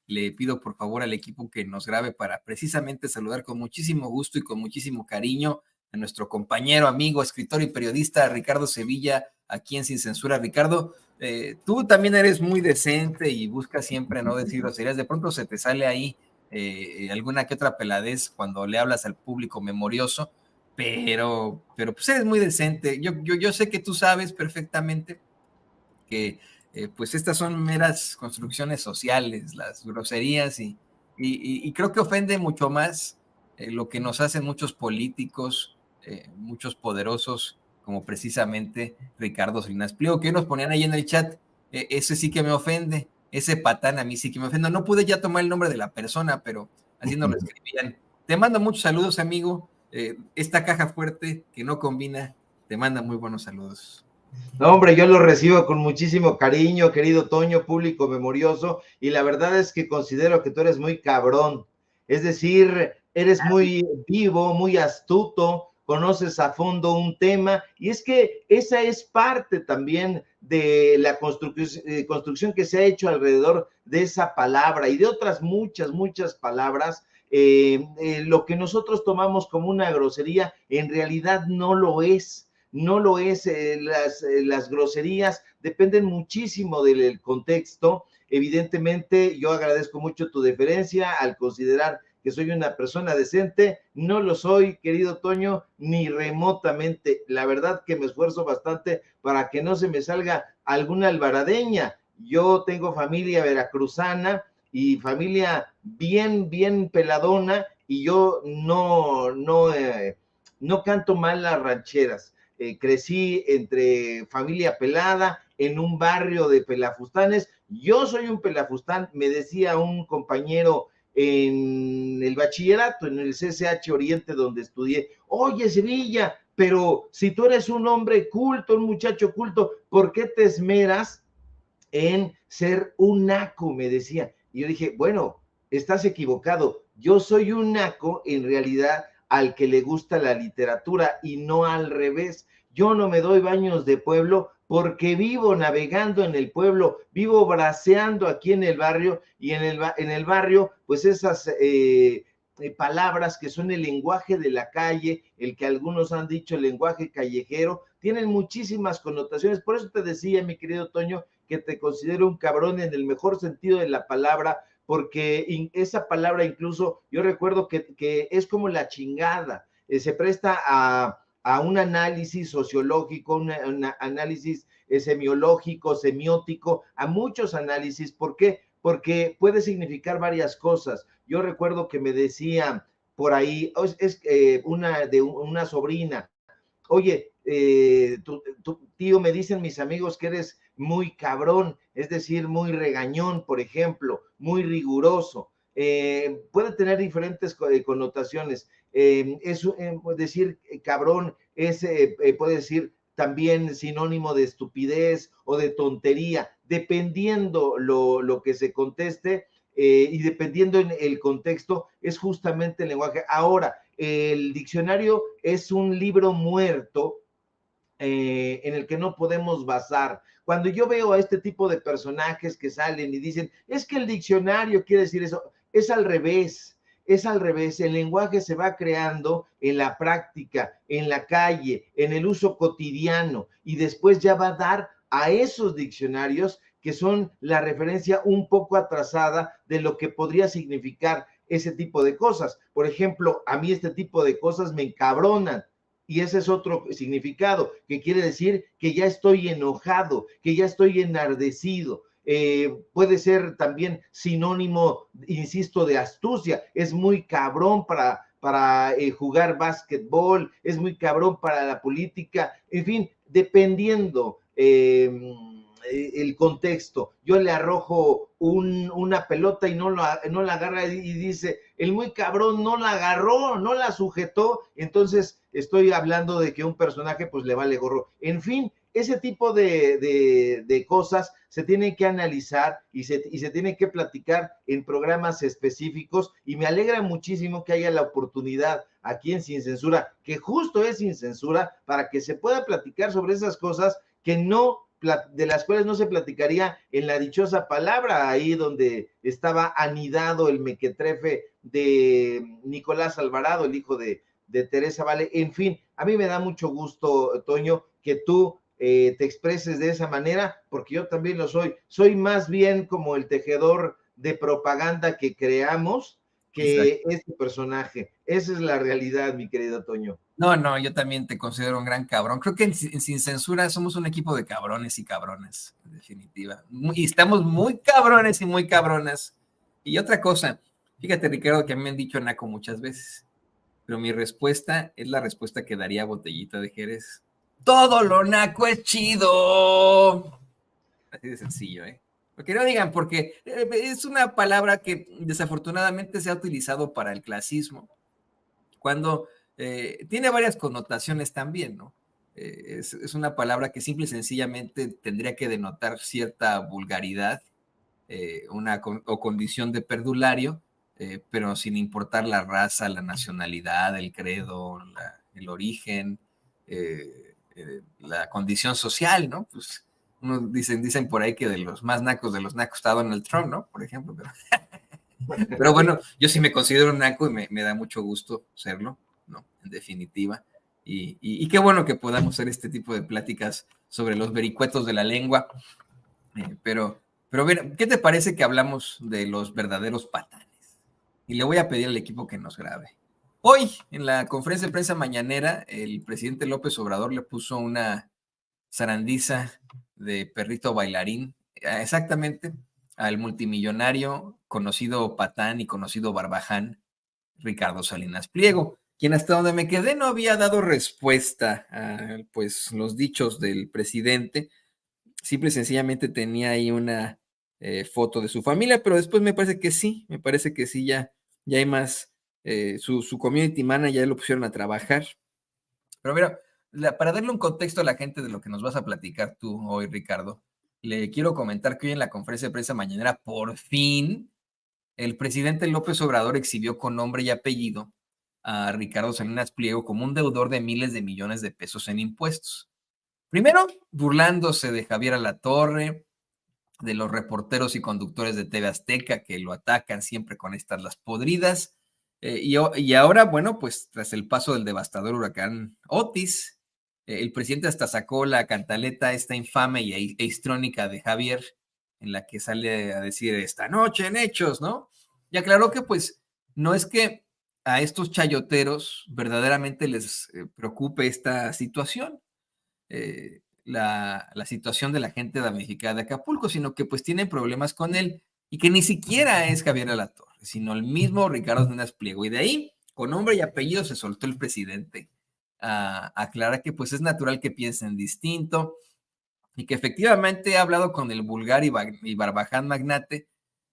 le pido por favor al equipo que nos grabe para precisamente saludar con muchísimo gusto y con muchísimo cariño a nuestro compañero, amigo, escritor y periodista Ricardo Sevilla, aquí en Sin Censura. Ricardo, tú también eres muy decente y buscas siempre no decir groserías. De pronto se te sale ahí alguna que otra peladez cuando le hablas al público memorioso, pero pues eres muy decente. Yo sé que tú sabes perfectamente que pues estas son meras construcciones sociales, las groserías, y creo que ofende mucho más lo que nos hacen muchos políticos, muchos poderosos, como precisamente Ricardo Salinas Pliego, que nos ponían ahí en el chat, ese sí que me ofende, ese patán a mí sí que me ofende. No pude ya tomar el nombre de la persona, pero así nos lo escribían. Te mando muchos saludos, amigo. Esta caja fuerte que no combina, te manda muy buenos saludos. No, hombre, yo lo recibo con muchísimo cariño, querido Toño, público memorioso, y la verdad es que considero que tú eres muy cabrón, es decir, eres muy vivo, muy astuto, conoces a fondo un tema, y es que esa es parte también de la construcción que se ha hecho alrededor de esa palabra y de otras muchas palabras. Lo que nosotros tomamos como una grosería en realidad no lo es. No lo es, las groserías dependen muchísimo del contexto. Evidentemente, yo agradezco mucho tu deferencia al considerar que soy una persona decente. No lo soy, querido Toño, ni remotamente. La verdad que me esfuerzo bastante para que no se me salga alguna alvaradeña. Yo tengo familia veracruzana y familia bien peladona, y yo no canto mal las rancheras. Crecí entre familia pelada, en un barrio de pelafustanes. Yo soy un pelafustán, me decía un compañero en el bachillerato, en el CCH Oriente, donde estudié: oye, Sevilla, pero si tú eres un hombre culto, un muchacho culto, ¿por qué te esmeras en ser un naco? Me decía. Y yo dije, bueno, estás equivocado. Yo soy un naco en realidad al que le gusta la literatura y no al revés. Yo no me doy baños de pueblo porque vivo navegando en el pueblo, vivo braceando aquí en el barrio, y en el barrio, pues esas palabras que son el lenguaje de la calle, el que algunos han dicho el lenguaje callejero, tienen muchísimas connotaciones. Por eso te decía, mi querido Toño, que te considero un cabrón en el mejor sentido de la palabra, porque esa palabra incluso yo recuerdo que es como la chingada, se presta a un análisis sociológico, un análisis semiológico, semiótico, a muchos análisis. ¿Por qué? Porque puede significar varias cosas. Yo recuerdo que me decía por ahí, una sobrina: oye, tu tío, me dicen mis amigos que eres muy cabrón, es decir, muy regañón, por ejemplo, muy riguroso. Puede tener diferentes connotaciones. Decir cabrón puede decir también sinónimo de estupidez o de tontería, dependiendo lo que se conteste, y dependiendo en el contexto, es justamente el lenguaje. Ahora, el diccionario es un libro muerto en el que no podemos basar. Cuando yo veo a este tipo de personajes que salen y dicen, es que el diccionario quiere decir eso, es al revés. Es al revés. El lenguaje se va creando en la práctica, en la calle, en el uso cotidiano, y después ya va a dar a esos diccionarios que son la referencia un poco atrasada de lo que podría significar ese tipo de cosas. Por ejemplo, a mí este tipo de cosas me encabronan, y ese es otro significado, que quiere decir que ya estoy enojado, que ya estoy enardecido. Puede ser también sinónimo, insisto, de astucia. Es muy cabrón para jugar básquetbol, es muy cabrón para la política, en fin, dependiendo el contexto. Yo le arrojo una pelota y no la agarra, y dice, el muy cabrón no la agarró, no la sujetó. Entonces estoy hablando de que un personaje pues le vale gorro. En fin, ese tipo de cosas se tienen que analizar y se tienen que platicar en programas específicos, y me alegra muchísimo que haya la oportunidad aquí en Sin Censura, que justo es Sin Censura, para que se pueda platicar sobre esas cosas que no de las cuales no se platicaría en la dichosa palabra, ahí donde estaba anidado el mequetrefe de Nicolás Alvarado, el hijo de Teresa Vale. En fin, a mí me da mucho gusto, Toño, que tú te expreses de esa manera, porque yo también lo soy. Soy más bien como el tejedor de propaganda que creamos que Exacto. este personaje. Esa es la realidad, mi querido Toño. No, yo también te considero un gran cabrón. Creo que Sin Censura somos un equipo de cabrones y cabrones, en definitiva. Y estamos muy cabrones y muy cabronas. Y otra cosa, fíjate, Ricardo, que a mí me han dicho naco muchas veces, pero mi respuesta es la respuesta que daría Botellita de Jerez. Todo lo naco es chido. Así de sencillo, ¿eh? Porque no digan, porque es una palabra que desafortunadamente se ha utilizado para el clasismo, cuando tiene varias connotaciones también, ¿no? Es una palabra que simple y sencillamente tendría que denotar cierta vulgaridad, o condición de perdulario, pero sin importar la raza, la nacionalidad, el credo, el origen, la condición social, ¿no? Pues dicen por ahí que de los más nacos de los nacos está Donald Trump, ¿no? Por ejemplo. Pero bueno, yo sí me considero un naco y me da mucho gusto serlo, ¿no? En definitiva. Y qué bueno que podamos hacer este tipo de pláticas sobre los vericuetos de la lengua. Pero ver, ¿qué te parece que hablamos de los verdaderos patanes? Y le voy a pedir al equipo que nos grabe. Hoy, en la conferencia de prensa mañanera, el presidente López Obrador le puso una zarandiza de perrito bailarín, exactamente al multimillonario, conocido patán y conocido barbaján, Ricardo Salinas Pliego, quien hasta donde me quedé no había dado respuesta a pues, los dichos del presidente, simple y sencillamente tenía ahí una foto de su familia, pero después me parece que sí, ya hay más, su community manager ya lo pusieron a trabajar. Pero mira, para darle un contexto a la gente de lo que nos vas a platicar tú hoy, Ricardo, le quiero comentar que hoy en la conferencia de prensa mañanera, por fin, el presidente López Obrador exhibió con nombre y apellido a Ricardo Salinas Pliego como un deudor de miles de millones de pesos en impuestos. Primero, burlándose de Javier Alatorre, de los reporteros y conductores de TV Azteca que lo atacan siempre con estas las podridas. Y ahora, bueno, pues tras el paso del devastador huracán Otis, el presidente hasta sacó la cantaleta esta infame e histrónica de Javier, en la que sale a decir esta noche en Hechos, ¿no? Y aclaró que pues no es que a estos chayoteros verdaderamente les preocupe esta situación, la situación de la gente damnificada de Acapulco, sino que pues tienen problemas con él y que ni siquiera es Javier Alatorre, sino el mismo Ricardo Salinas Pliego. Y de ahí, con nombre y apellido, se soltó el presidente a aclarar que pues es natural que piensen distinto y que efectivamente ha hablado con el vulgar y barbaján magnate,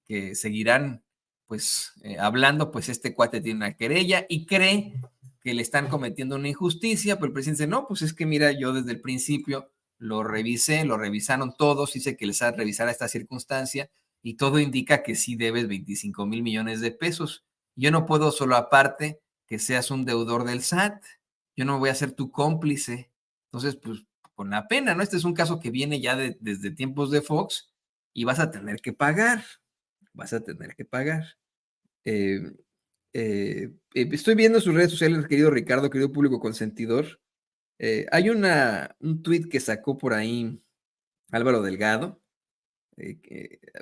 que seguirán pues hablando, pues este cuate tiene una querella y cree que le están cometiendo una injusticia, pero el presidente dice, no, pues es que mira, yo desde el principio lo revisé, lo revisaron todos, hice que les revisara esta circunstancia y todo indica que sí debes 25,000 millones de pesos. Yo no puedo solo aparte que seas un deudor del SAT, yo no voy a ser tu cómplice. Entonces, pues con la pena, ¿no? Este es un caso que viene ya desde tiempos de Fox y vas a tener que pagar, vas a tener que pagar. Estoy viendo sus redes sociales, querido Ricardo, querido público consentidor. Hay un tuit que sacó por ahí Álvaro Delgado,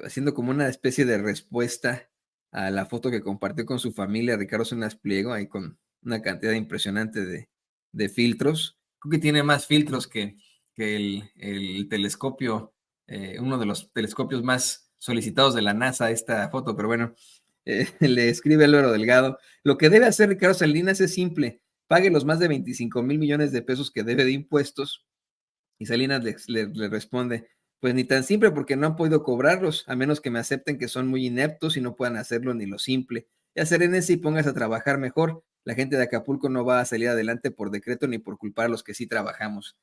haciendo como una especie de respuesta a la foto que compartió con su familia Ricardo Salinas Pliego, ahí con una cantidad impresionante de filtros. Creo que tiene más filtros que el telescopio, uno de los telescopios más solicitados de la NASA, esta foto, pero bueno, le escribe Álvaro Delgado, lo que debe hacer Ricardo Salinas es simple, pague los más de 25,000 millones de pesos que debe de impuestos, y Salinas le responde, pues ni tan simple porque no han podido cobrarlos, a menos que me acepten que son muy ineptos y no puedan hacerlo ni lo simple. Ya serénese y pongas a trabajar mejor. La gente de Acapulco no va a salir adelante por decreto ni por culpar a los que sí trabajamos.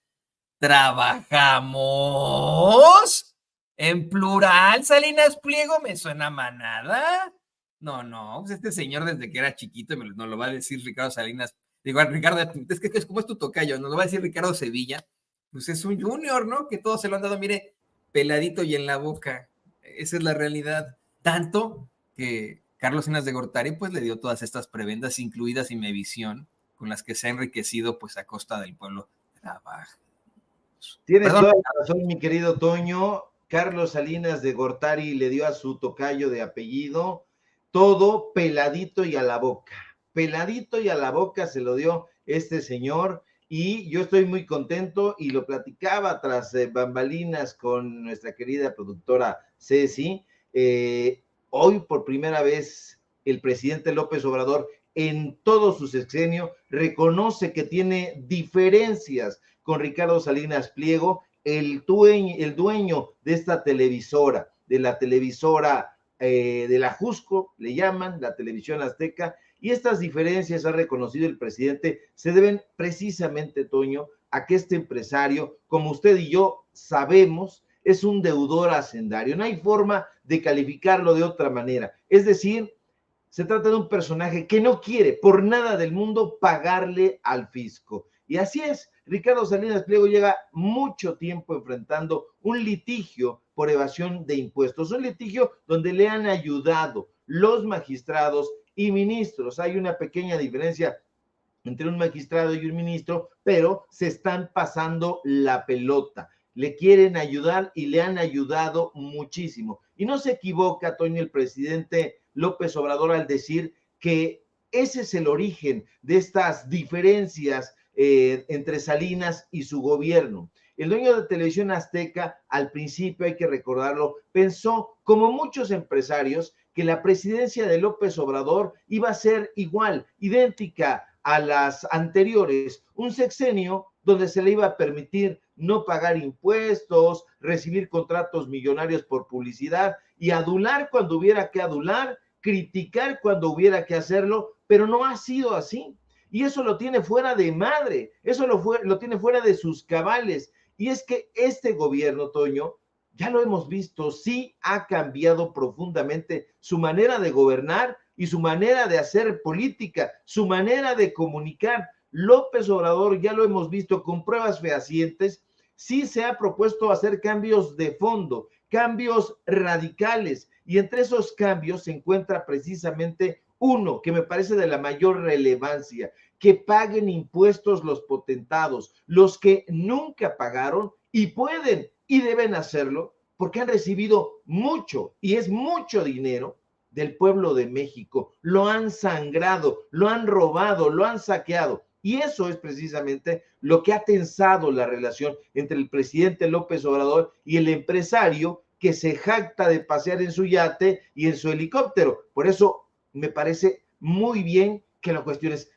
¿Trabajamos? ¿En plural, Salinas Pliego? ¿Me suena manada? No, pues este señor desde que era chiquito nos lo va a decir Ricardo Salinas. Digo, Ricardo, es que como es tu tocayo, nos lo va a decir Ricardo Sevilla, pues es un junior, ¿no? Que todos se lo han dado, mire, peladito y en la boca. Esa es la realidad. Tanto que Carlos Salinas de Gortari pues le dio todas estas prebendas, incluidas Imevisión, con las que se ha enriquecido pues a costa del pueblo. Trabaja. Tienes Perdón. toda la razón, mi querido Toño. Carlos Salinas de Gortari le dio a su tocayo de apellido todo peladito y a la boca. Peladito y a la boca se lo dio este señor y yo estoy muy contento y lo platicaba tras bambalinas con nuestra querida productora Ceci. Hoy por primera vez el presidente López Obrador en todo su sexenio reconoce que tiene diferencias con Ricardo Salinas Pliego, el dueño de esta televisora, de la televisora de la Jusco, le llaman, la televisión azteca, y estas diferencias, ha reconocido el presidente, se deben precisamente, Toño, a que este empresario, como usted y yo sabemos, es un deudor hacendario. No hay forma de calificarlo de otra manera. Es decir, se trata de un personaje que no quiere por nada del mundo pagarle al fisco. Y así es, Ricardo Salinas Pliego lleva mucho tiempo enfrentando un litigio por evasión de impuestos, un litigio donde le han ayudado los magistrados y ministros. Hay una pequeña diferencia entre un magistrado y un ministro, pero se están pasando la pelota. Le quieren ayudar y le han ayudado muchísimo. Y no se equivoca, Toño, el presidente López Obrador al decir que ese es el origen de estas diferencias entre Salinas y su gobierno. El dueño de Televisión Azteca, al principio, hay que recordarlo, pensó, como muchos empresarios, que la presidencia de López Obrador iba a ser igual, idéntica a las anteriores, un sexenio donde se le iba a permitir no pagar impuestos, recibir contratos millonarios por publicidad y adular cuando hubiera que adular, criticar cuando hubiera que hacerlo, pero no ha sido así. Y eso lo tiene fuera de madre, eso lo tiene fuera de sus cabales. Y es que este gobierno, Toño, ya lo hemos visto, sí ha cambiado profundamente su manera de gobernar y su manera de hacer política, su manera de comunicar. López Obrador, ya lo hemos visto con pruebas fehacientes, sí se ha propuesto hacer cambios de fondo, cambios radicales, y entre esos cambios se encuentra precisamente uno que me parece de la mayor relevancia: que paguen impuestos los potentados, los que nunca pagaron y pueden y deben hacerlo porque han recibido mucho, y es mucho dinero, del pueblo de México. Lo han sangrado, lo han robado, lo han saqueado. Y eso es precisamente lo que ha tensado la relación entre el presidente López Obrador y el empresario que se jacta de pasear en su yate y en su helicóptero. Por eso me parece muy bien que lo cuestiones.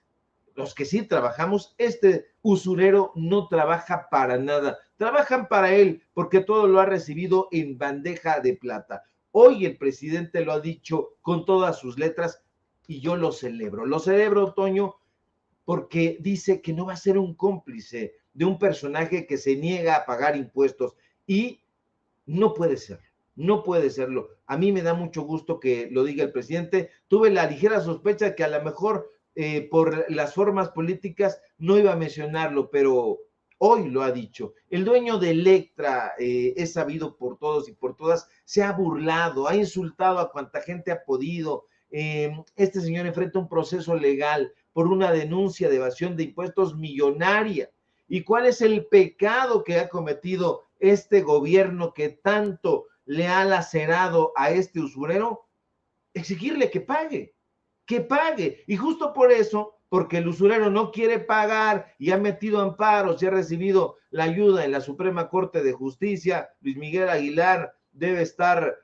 Los que sí trabajamos, este usurero no trabaja para nada, trabajan para él porque todo lo ha recibido en bandeja de plata. Hoy el presidente lo ha dicho con todas sus letras y yo lo celebro, Toño, porque dice que no va a ser un cómplice de un personaje que se niega a pagar impuestos, y no puede ser. No puede serlo. A mí me da mucho gusto que lo diga el presidente. Tuve la ligera sospecha que a lo mejor por las formas políticas no iba a mencionarlo, pero hoy lo ha dicho. El dueño de Electra, es sabido por todos y por todas, se ha burlado, ha insultado a cuanta gente ha podido. Este señor enfrenta un proceso legal por una denuncia de evasión de impuestos millonaria. ¿Y cuál es el pecado que ha cometido este gobierno que tanto le ha lacerado a este usurero? Exigirle que pague. Y justo por eso, porque el usurero no quiere pagar y ha metido amparos y ha recibido la ayuda en la Suprema Corte de Justicia, Luis Miguel Aguilar debe estar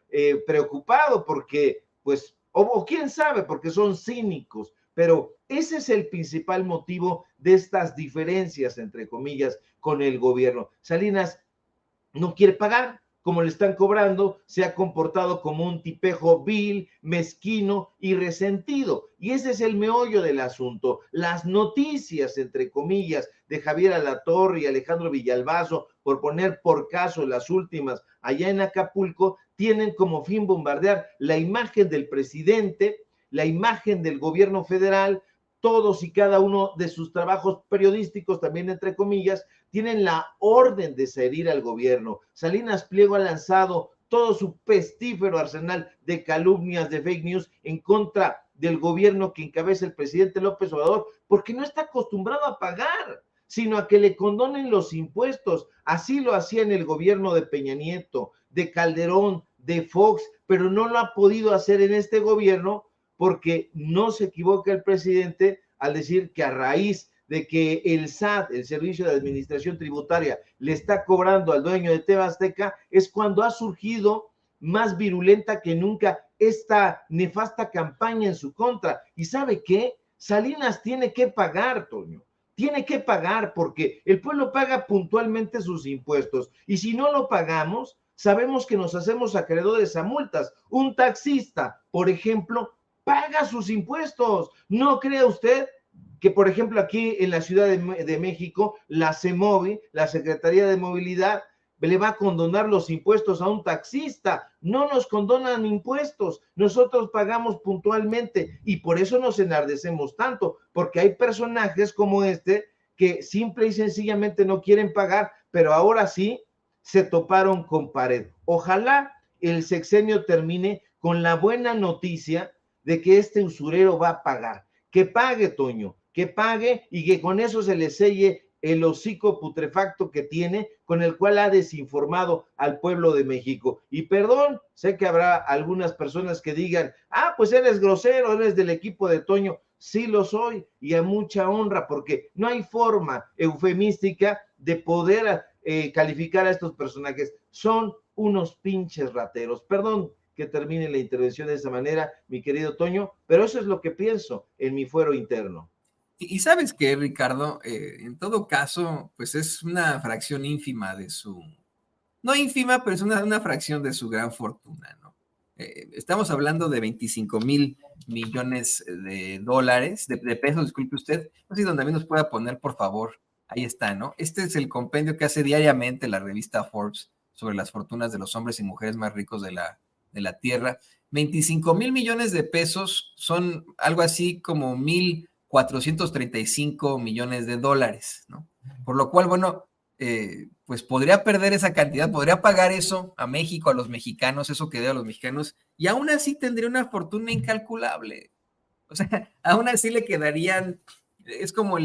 preocupado porque, pues, o quién sabe, porque son cínicos, pero ese es el principal motivo de estas diferencias, entre comillas, con el gobierno. Salinas no quiere pagar, como le están cobrando, se ha comportado como un tipejo vil, mezquino y resentido. Y ese es el meollo del asunto. Las noticias, entre comillas, de Javier Alatorre y Alejandro Villalbazo, por poner por caso las últimas allá en Acapulco, tienen como fin bombardear la imagen del presidente, la imagen del gobierno federal, todos y cada uno de sus trabajos periodísticos, también entre comillas, tienen la orden de seguir al gobierno. Salinas Pliego ha lanzado todo su pestífero arsenal de calumnias, de fake news en contra del gobierno que encabeza el presidente López Obrador, porque no está acostumbrado a pagar, sino a que le condonen los impuestos. Así lo hacía en el gobierno de Peña Nieto, de Calderón, de Fox, pero no lo ha podido hacer en este gobierno, porque no se equivoca el presidente al decir que a raíz de que el SAT, el Servicio de Administración Tributaria, le está cobrando al dueño de TV Azteca, es cuando ha surgido más virulenta que nunca esta nefasta campaña en su contra. ¿Y sabe qué? Salinas tiene que pagar, Toño. Tiene que pagar porque el pueblo paga puntualmente sus impuestos. Y si no lo pagamos, sabemos que nos hacemos acreedores a multas. Un taxista, por ejemplo, paga sus impuestos. ¿No cree usted que, por ejemplo, aquí en la Ciudad de México, la CEMOVI, la Secretaría de Movilidad, le va a condonar los impuestos a un taxista? No nos condonan impuestos, nosotros pagamos puntualmente y por eso nos enardecemos tanto, porque hay personajes como este que simple y sencillamente no quieren pagar, pero ahora sí se toparon con pared. Ojalá el sexenio termine con la buena noticia de que este usurero va a pagar. Que pague, Toño, que pague y que con eso se le selle el hocico putrefacto que tiene, con el cual ha desinformado al pueblo de México. Y perdón, sé que habrá algunas personas que digan, pues eres grosero, eres del equipo de Toño. Sí lo soy, y a mucha honra, porque no hay forma eufemística de poder calificar a estos personajes. Son unos pinches rateros. Perdón que termine la intervención de esa manera, mi querido Toño, pero eso es lo que pienso en mi fuero interno. Y sabes que, Ricardo, en todo caso, pues es una fracción ínfima de su, no ínfima, pero es una fracción de su gran fortuna, ¿no? Estamos hablando de 25,000 millones de dólares, de pesos, disculpe usted. No sé si donde también nos pueda poner, por favor. Ahí está, ¿no? Este es el compendio que hace diariamente la revista Forbes sobre las fortunas de los hombres y mujeres más ricos de la Tierra. 25,000 millones de pesos son algo así como 1,435 millones de dólares, ¿no? Por lo cual, bueno, pues podría perder esa cantidad, podría pagar eso a México, a los mexicanos, eso que debe a los mexicanos, y aún así tendría una fortuna incalculable. O sea, aún así le quedarían, es como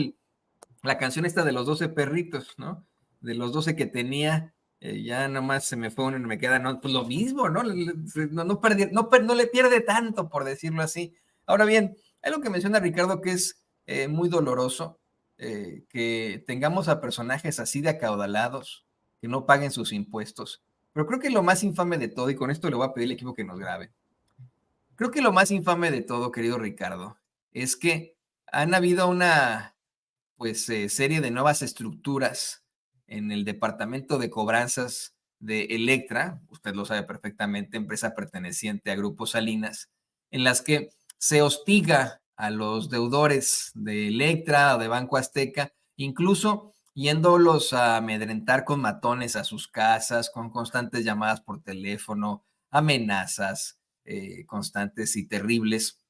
la canción esta de los 12 perritos, ¿no? De los 12 que tenía, ya nomás se me fue uno y me queda, no, pues lo mismo, ¿no? No le pierde tanto, por decirlo así. Ahora bien, hay algo que menciona Ricardo que es muy doloroso, que tengamos a personajes así de acaudalados, que no paguen sus impuestos. Pero creo que lo más infame de todo, y con esto le voy a pedir al equipo que nos grabe, creo que lo más infame de todo, querido Ricardo, es que han habido una serie de nuevas estructuras en el departamento de cobranzas de Electra, usted lo sabe perfectamente, empresa perteneciente a Grupo Salinas, en las que se hostiga a los deudores de Electra o de Banco Azteca, incluso yéndolos a amedrentar con matones a sus casas, con constantes llamadas por teléfono, amenazas constantes y terribles.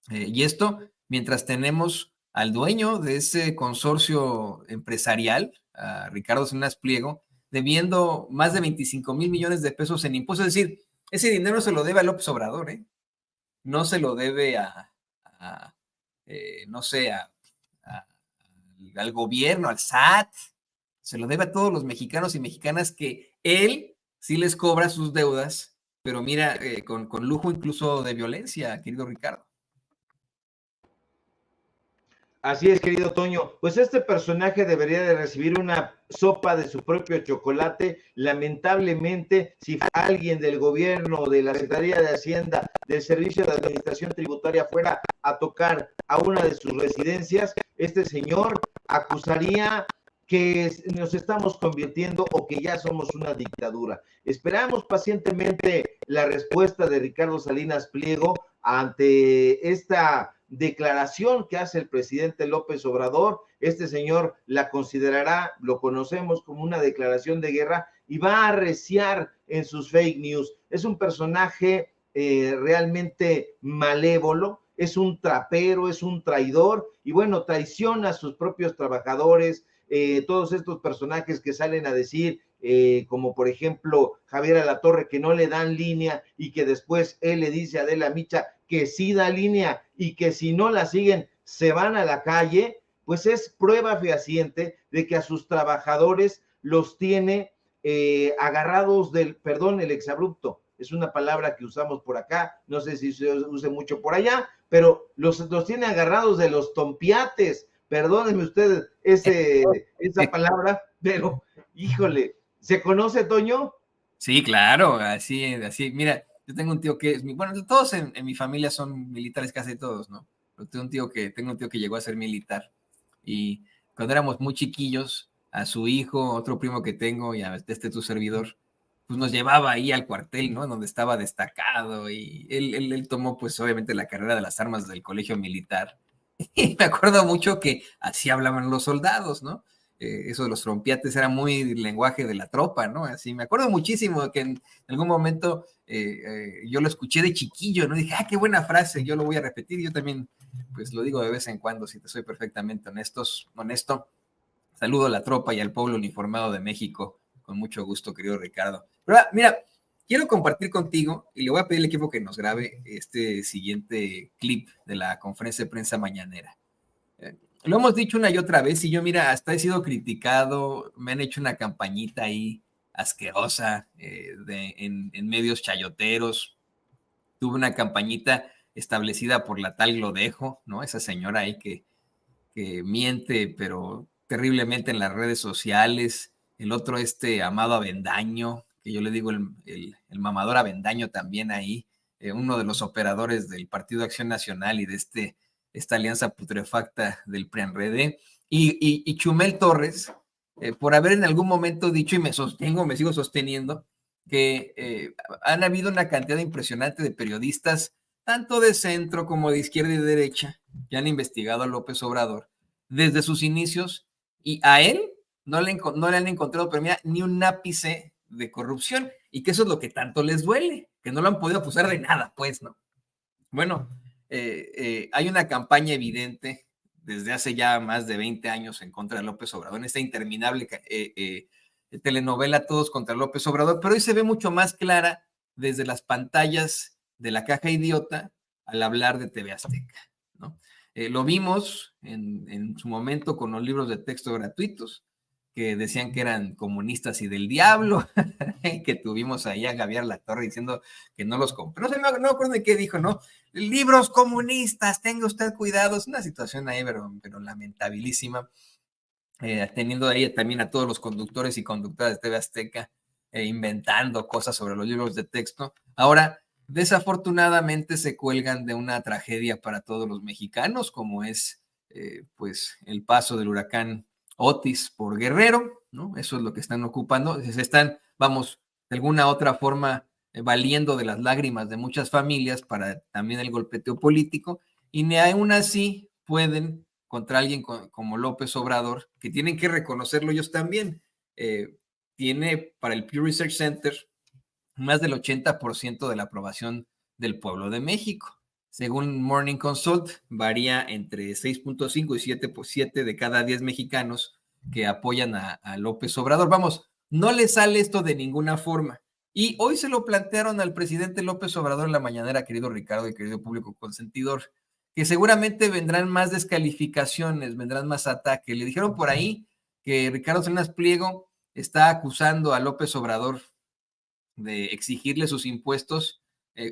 Y esto mientras tenemos al dueño de ese consorcio empresarial, a Ricardo Salinas Pliego, debiendo más de 25,000 millones de pesos en impuestos. Es decir, ese dinero se lo debe a López Obrador, ¿eh? No se lo debe no sé, al gobierno, al SAT. Se lo debe a todos los mexicanos y mexicanas que él sí les cobra sus deudas, pero mira, con lujo incluso de violencia, querido Ricardo. Así es, querido Toño. Pues este personaje debería de recibir una sopa de su propio chocolate. Lamentablemente, si alguien del gobierno, de la Secretaría de Hacienda, del Servicio de Administración Tributaria fuera a tocar a una de sus residencias, este señor acusaría que nos estamos convirtiendo o que ya somos una dictadura. Esperamos pacientemente la respuesta de Ricardo Salinas Pliego ante esta declaración que hace el presidente López Obrador. Este señor la considerará, lo conocemos como una declaración de guerra y va a arreciar en sus fake news. Es un personaje realmente malévolo, es un trapero, es un traidor, y bueno, traiciona a sus propios trabajadores, todos estos personajes que salen a decir, como por ejemplo Javier Alatorre, que no le dan línea y que después él le dice a Adela Micha que sí da línea y que si no la siguen se van a la calle, pues es prueba fehaciente de que a sus trabajadores los tiene agarrados del, perdón, el exabrupto, es una palabra que usamos por acá, no sé si se use mucho por allá, pero los tiene agarrados de los tompiates, perdónenme ustedes esa palabra, pero híjole, ¿se conoce, Toño? Sí, claro, así, mira, yo tengo un tío que es, bueno, todos en mi familia son militares, casi todos, ¿no? Pero tengo un tío que llegó a ser militar, y cuando éramos muy chiquillos, a su hijo, otro primo que tengo, y a tu servidor, pues nos llevaba ahí al cuartel, ¿no? Donde estaba destacado, y él tomó, pues, obviamente, la carrera de las armas del colegio militar, y me acuerdo mucho que así hablaban los soldados, ¿no? Eso de los trompiates era muy lenguaje de la tropa, ¿no? Así, me acuerdo muchísimo que en algún momento yo lo escuché de chiquillo, ¿no? Dije, qué buena frase, yo lo voy a repetir, yo también, pues lo digo de vez en cuando, si te soy perfectamente honesto. Saludo a la tropa y al pueblo uniformado de México, con mucho gusto, querido Ricardo. Pero mira, quiero compartir contigo y le voy a pedir al equipo que nos grabe este siguiente clip de la conferencia de prensa mañanera. Lo hemos dicho una y otra vez y yo, mira, hasta he sido criticado, me han hecho una campañita ahí asquerosa en medios chayoteros. Tuve una campañita establecida por la tal Glodejo, ¿no? Esa señora ahí que miente, pero terriblemente en las redes sociales. El otro, Amado Avendaño, que yo le digo el mamador Avendaño también ahí, uno de los operadores del Partido Acción Nacional y de esta alianza putrefacta del PRI-PAN-RD, y Chumel Torres, por haber en algún momento dicho, y me sigo sosteniendo, que han habido una cantidad impresionante de periodistas, tanto de centro como de izquierda y de derecha, que han investigado a López Obrador desde sus inicios, y a él no le han encontrado, pero mira, ni un ápice de corrupción, y que eso es lo que tanto les duele, que no lo han podido acusar de nada, pues, ¿no? Bueno, hay una campaña evidente desde hace ya más de 20 años en contra de López Obrador, en esta interminable telenovela Todos contra López Obrador, pero hoy se ve mucho más clara desde las pantallas de la caja idiota al hablar de TV Azteca, ¿no? Lo vimos en su momento con los libros de texto gratuitos, que decían que eran comunistas y del diablo, que tuvimos ahí a Javier Latorre diciendo que no los compró. No sé, no me acuerdo de qué dijo, ¿no? Libros comunistas, tenga usted cuidado. Es una situación ahí, pero lamentabilísima. Teniendo ahí también a todos los conductores y conductoras de TV Azteca inventando cosas sobre los libros de texto. Ahora, desafortunadamente se cuelgan de una tragedia para todos los mexicanos, como es pues el paso del huracán Otis por Guerrero, ¿no? Eso es lo que están ocupando. Se están, vamos, de alguna otra forma valiendo de las lágrimas de muchas familias para también el golpeteo político, y ni aún así pueden contra alguien como López Obrador, que tienen que reconocerlo ellos también. Tiene para el Pew Research Center más del 80% de la aprobación del pueblo de México. Según Morning Consult, varía entre 6.5 y 7 de cada 10 mexicanos que apoyan a López Obrador. Vamos, no le sale esto de ninguna forma. Y hoy se lo plantearon al presidente López Obrador en la mañanera, querido Ricardo y querido público consentidor, que seguramente vendrán más descalificaciones, vendrán más ataques. Le dijeron por ahí que Ricardo Salinas Pliego está acusando a López Obrador de exigirle sus impuestos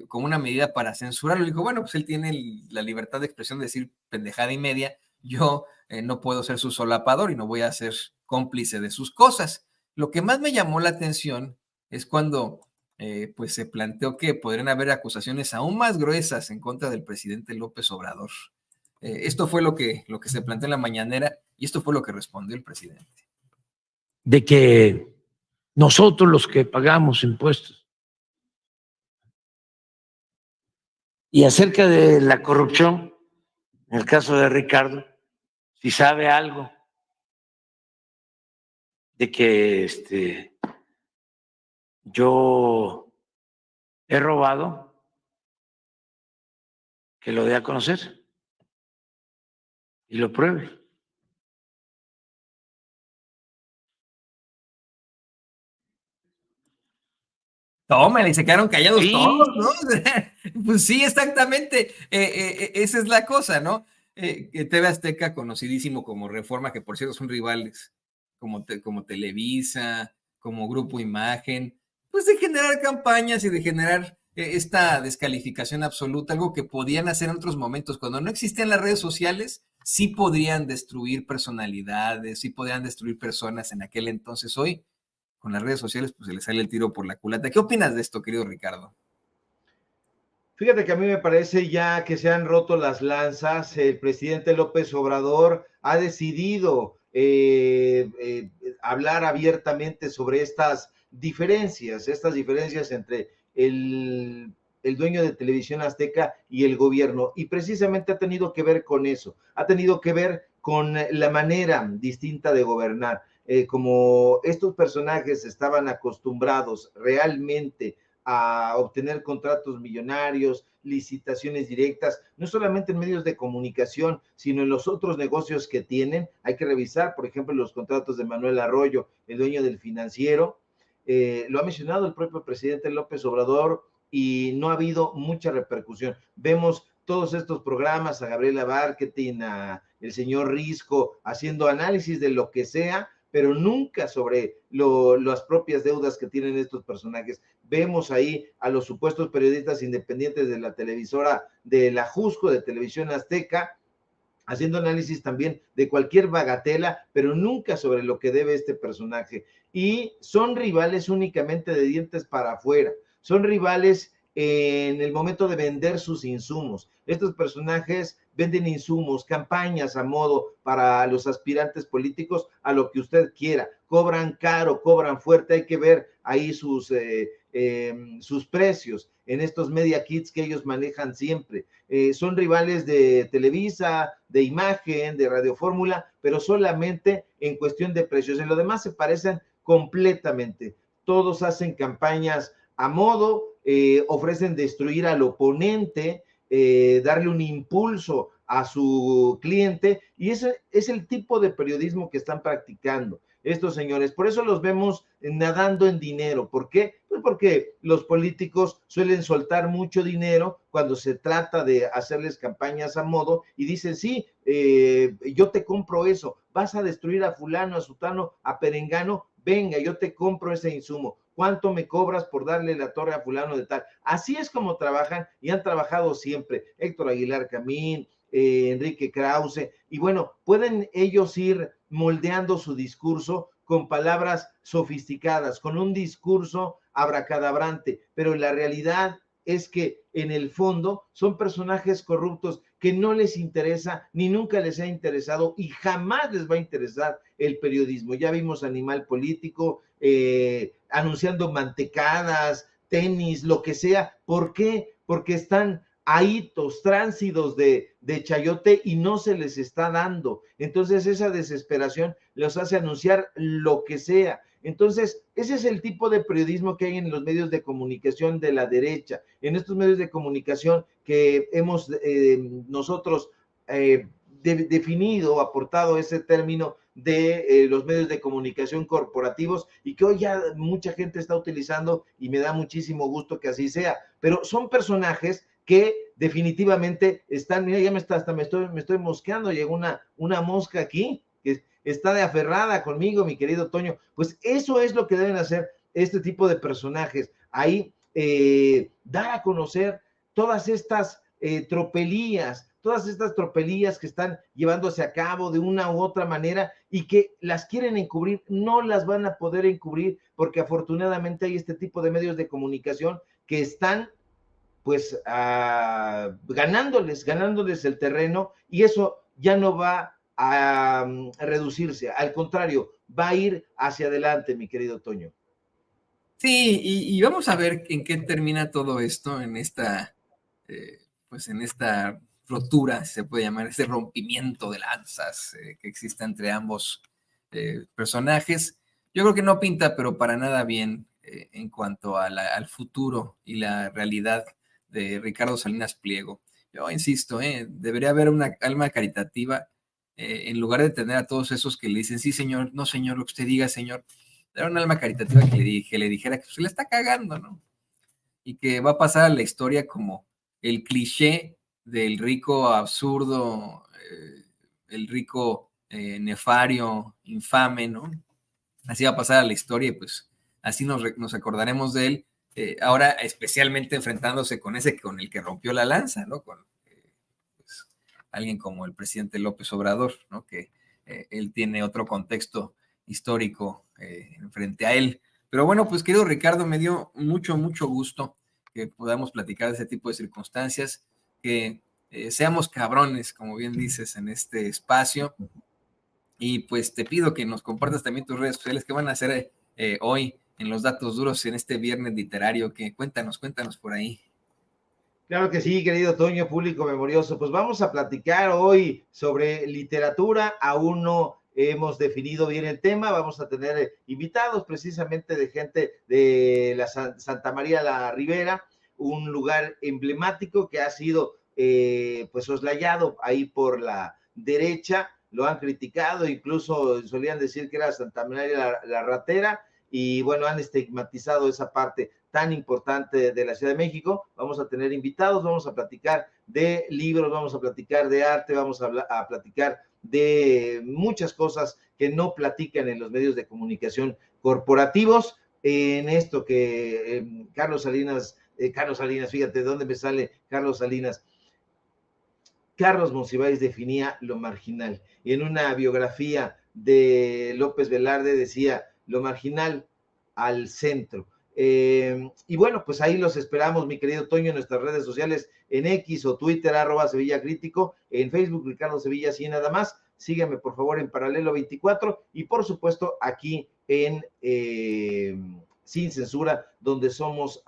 como una medida para censurarlo. Le dijo, bueno, pues él tiene la libertad de expresión de decir pendejada y media, yo no puedo ser su solapador y no voy a ser cómplice de sus cosas. Lo que más me llamó la atención es cuando pues se planteó que podrían haber acusaciones aún más gruesas en contra del presidente López Obrador. Esto fue lo que se planteó en la mañanera y esto fue lo que respondió el presidente. De que nosotros los que pagamos impuestos. Y acerca de la corrupción, en el caso de Ricardo, si sabe algo de que yo he robado, que lo dé a conocer y lo pruebe. Tómale, y se quedaron callados todos, ¿no? Sí. Pues sí, exactamente. Esa es la cosa, ¿no? TV Azteca, conocidísimo como Reforma, que por cierto son rivales, como Televisa, como Grupo Imagen, pues de generar campañas y de generar esta descalificación absoluta, algo que podían hacer en otros momentos. Cuando no existían las redes sociales, sí podrían destruir personalidades, sí podrían destruir personas en aquel entonces. Hoy, con las redes sociales, pues se le sale el tiro por la culata. ¿Qué opinas de esto, querido Ricardo? Fíjate que a mí me parece ya que se han roto las lanzas. El presidente López Obrador ha decidido hablar abiertamente sobre estas diferencias entre el dueño de Televisión Azteca y el gobierno. Y precisamente ha tenido que ver con eso, ha tenido que ver con la manera distinta de gobernar. Como estos personajes estaban acostumbrados realmente a obtener contratos millonarios, licitaciones directas, no solamente en medios de comunicación, sino en los otros negocios que tienen. Hay que revisar, por ejemplo, los contratos de Manuel Arroyo, el dueño del Financiero. Lo ha mencionado el propio presidente López Obrador y no ha habido mucha repercusión. Vemos todos estos programas, a Gabriela Marketing, a el señor Risco, haciendo análisis de lo que sea, pero nunca sobre las propias deudas que tienen estos personajes. Vemos ahí a los supuestos periodistas independientes de la televisora de la Jusco, de Televisión Azteca, haciendo análisis también de cualquier bagatela, pero nunca sobre lo que debe este personaje. Y son rivales únicamente de dientes para afuera, son rivales en el momento de vender sus insumos. Estos personajes venden insumos, campañas a modo para los aspirantes políticos, a lo que usted quiera. Cobran caro, cobran fuerte, hay que ver ahí sus precios en estos media kits que ellos manejan siempre. Son rivales de Televisa, de Imagen, de Radio Fórmula, pero solamente en cuestión de precios. En lo demás se parecen completamente. Todos hacen campañas a modo, ofrecen destruir al oponente, darle un impulso a su cliente, y ese es el tipo de periodismo que están practicando estos señores. Por eso los vemos nadando en dinero. ¿Por qué? Pues porque los políticos suelen soltar mucho dinero cuando se trata de hacerles campañas a modo y dicen, sí, yo te compro eso, vas a destruir a fulano, a sutano, a perengano, venga, yo te compro ese insumo. ¿Cuánto me cobras por darle la torre a fulano de tal? Así es como trabajan y han trabajado siempre. Héctor Aguilar Camín, Enrique Krause, y bueno, pueden ellos ir moldeando su discurso con palabras sofisticadas, con un discurso abracadabrante, pero la realidad es que en el fondo son personajes corruptos que no les interesa, ni nunca les ha interesado y jamás les va a interesar el periodismo. Ya vimos Animal Político anunciando mantecadas, tenis, lo que sea. ¿Por qué? Porque están ahitos, tránsidos de chayote y no se les está dando. Entonces esa desesperación los hace anunciar lo que sea. Entonces, ese es el tipo de periodismo que hay en los medios de comunicación de la derecha, en estos medios de comunicación que hemos nosotros definido, aportado ese término de los medios de comunicación corporativos y que hoy ya mucha gente está utilizando y me da muchísimo gusto que así sea. Pero son personajes que definitivamente están, mira, ya me estoy mosqueando, llegó una mosca aquí, que está de aferrada conmigo, mi querido Toño. Pues eso es lo que deben hacer este tipo de personajes. Ahí dar a conocer todas estas tropelías que están llevándose a cabo de una u otra manera y que las quieren encubrir, no las van a poder encubrir porque afortunadamente hay este tipo de medios de comunicación que están pues ganándoles el terreno y eso ya no va a reducirse, al contrario, va a ir hacia adelante, mi querido Toño. Sí, y vamos a ver en qué termina todo esto en esta, pues en esta rotura, se puede llamar, este rompimiento de lanzas que existe entre ambos personajes. Yo creo que no pinta, pero para nada bien en cuanto a al futuro y la realidad de Ricardo Salinas Pliego. Yo insisto, debería haber una alma caritativa, en lugar de tener a todos esos que le dicen, sí, señor, no, señor, lo que usted diga, señor. Era un alma caritativa que le dijera que se le está cagando, ¿no? Y que va a pasar a la historia como el cliché del rico absurdo, el rico nefario, infame, ¿no? Así va a pasar a la historia y pues así nos acordaremos de él, ahora especialmente enfrentándose con ese con el que rompió la lanza, ¿no? Con pues, alguien como el presidente López Obrador, ¿no? Que él tiene otro contexto histórico frente a él. Pero bueno, pues querido Ricardo, me dio mucho, mucho gusto que podamos platicar de ese tipo de circunstancias, que seamos cabrones, como bien dices, en este espacio. Y pues te pido que nos compartas también tus redes sociales que van a hacer hoy en los datos duros en este viernes literario. Que cuéntanos por ahí. Claro que sí, querido Toño, público memorioso. Pues vamos a platicar hoy sobre literatura. Aún no hemos definido bien el tema. Vamos a tener invitados precisamente de gente de la Santa María la Ribera, un lugar emblemático que ha sido pues soslayado ahí por la derecha. Lo han criticado, incluso solían decir que era Santa María la Ratera, y bueno, han estigmatizado esa parte tan importante de la Ciudad de México. Vamos a tener invitados, vamos a platicar de libros, vamos a platicar de arte, vamos a platicar de muchas cosas que no platican en los medios de comunicación corporativos. En esto que Carlos Salinas, fíjate, ¿de dónde me sale Carlos Salinas? Carlos Monsiváis definía lo marginal, y en una biografía de López Velarde decía lo marginal al centro. Y bueno, pues ahí los esperamos, mi querido Toño, en nuestras redes sociales, en X o Twitter, @Sevilla Crítico, en Facebook, Ricardo Sevilla, así nada más. Síganme, por favor, en Paralelo 24 y, por supuesto, aquí en Sin Censura, donde somos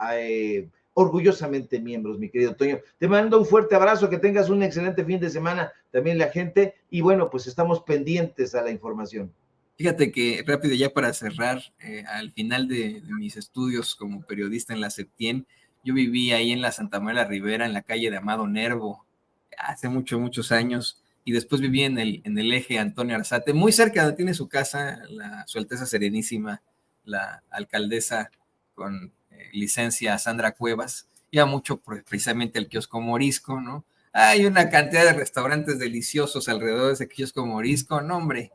orgullosamente miembros, mi querido Toño. Te mando un fuerte abrazo, que tengas un excelente fin de semana, también la gente, y bueno, pues estamos pendientes a la información. Fíjate que rápido ya para cerrar, al final de mis estudios como periodista en la Septien, yo viví ahí en la Santa María la Ribera, en la calle de Amado Nervo, hace muchos años, y después viví en el eje Antonio Arzate, muy cerca donde tiene su casa, Su Alteza Serenísima, la alcaldesa con licencia Sandra Cuevas. Iba mucho precisamente al kiosco morisco, ¿no? Hay una cantidad de restaurantes deliciosos alrededor de ese kiosco morisco, no, hombre.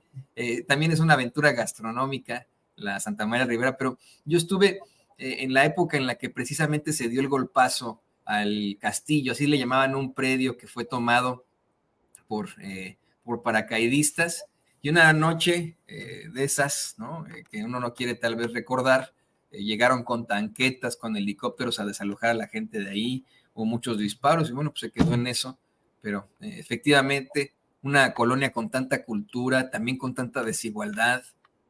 También es una aventura gastronómica la Santa María Ribera, pero yo estuve en la época en la que precisamente se dio el golpazo al castillo, así le llamaban un predio que fue tomado por paracaidistas, y una noche de esas, ¿no? Que uno no quiere tal vez recordar, llegaron con tanquetas, con helicópteros a desalojar a la gente de ahí, hubo muchos disparos, y bueno, pues se quedó en eso, pero efectivamente una colonia con tanta cultura, también con tanta desigualdad,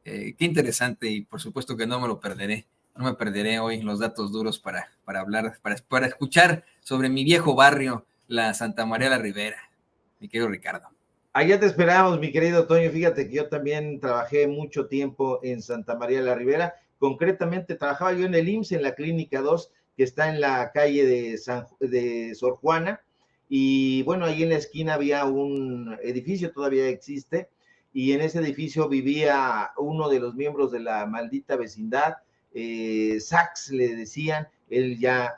qué interesante, y por supuesto que no me lo perderé. No me perderé hoy los datos duros para hablar, para escuchar sobre mi viejo barrio, la Santa María la Ribera, mi querido Ricardo. Allá te esperamos, mi querido Toño. Fíjate que yo también trabajé mucho tiempo en Santa María la Ribera. Concretamente, trabajaba yo en el IMSS, en la Clínica 2, que está en la calle de Sor Juana. Y bueno, ahí en la esquina había un edificio, todavía existe, y en ese edificio vivía uno de los miembros de la maldita vecindad, Sax le decían. Él ya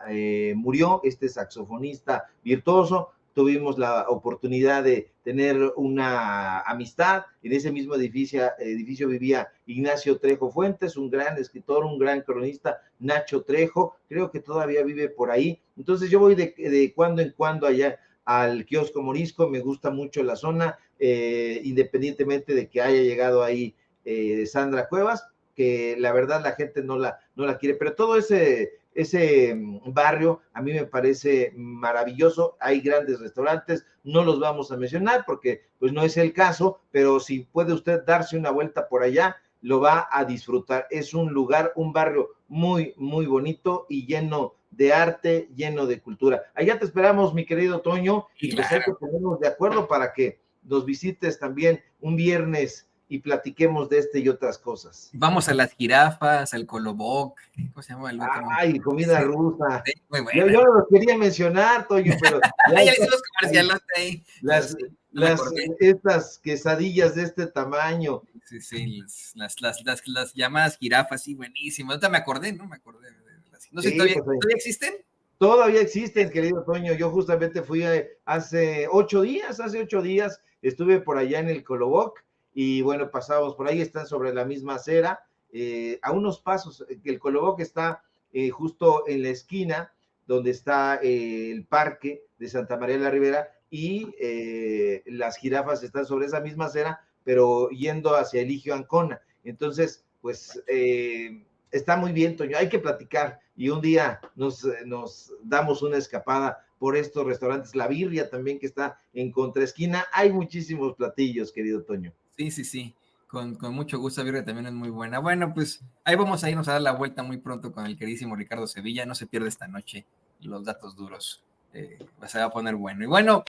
murió, este saxofonista virtuoso. Tuvimos la oportunidad de tener una amistad. En ese mismo edificio vivía Ignacio Trejo Fuentes, un gran escritor, un gran cronista, Nacho Trejo, creo que todavía vive por ahí. Entonces yo voy de cuando en cuando allá al kiosco morisco, me gusta mucho la zona, independientemente de que haya llegado ahí Sandra Cuevas, que la verdad la gente no la quiere, pero todo ese barrio a mí me parece maravilloso. Hay grandes restaurantes, no los vamos a mencionar porque pues no es el caso, pero si puede usted darse una vuelta por allá, lo va a disfrutar. Es un lugar, un barrio muy, muy bonito y lleno de arte, lleno de cultura. Allá te esperamos, mi querido Toño, y pues hay que ponernos de acuerdo para que nos visites también un viernes y platiquemos de este y otras cosas. Vamos a las jirafas, al Colobok, ¿cómo se llama el otro? Ay, comida rusa. Sí, muy buena. Yo no lo quería mencionar, Toño, pero Ya le hicimos comercialote ahí. Estas quesadillas de este tamaño. Sí, las llamadas jirafas, sí, buenísimo. Ahorita me acordé, ¿no? No sé, Sí, ¿todavía pues, existen? Todavía existen, querido Toño. Yo justamente fui hace 8 días, estuve por allá en el Coloboc y bueno, pasamos por ahí, están sobre la misma acera, a unos pasos. El Coloboc está justo en la esquina donde está el parque de Santa María de la Ribera y las jirafas están sobre esa misma acera, pero yendo hacia Eligio Ancona. Entonces, pues está muy bien, Toño, hay que platicar y un día nos damos una escapada por estos restaurantes. La Birria también, que está en contraesquina. Hay muchísimos platillos, querido Toño. Sí. Con mucho gusto, Birria también es muy buena. Bueno, pues ahí vamos a irnos a dar la vuelta muy pronto con el queridísimo Ricardo Sevilla. No se pierde esta noche los datos duros. Se va a poner bueno. Y bueno,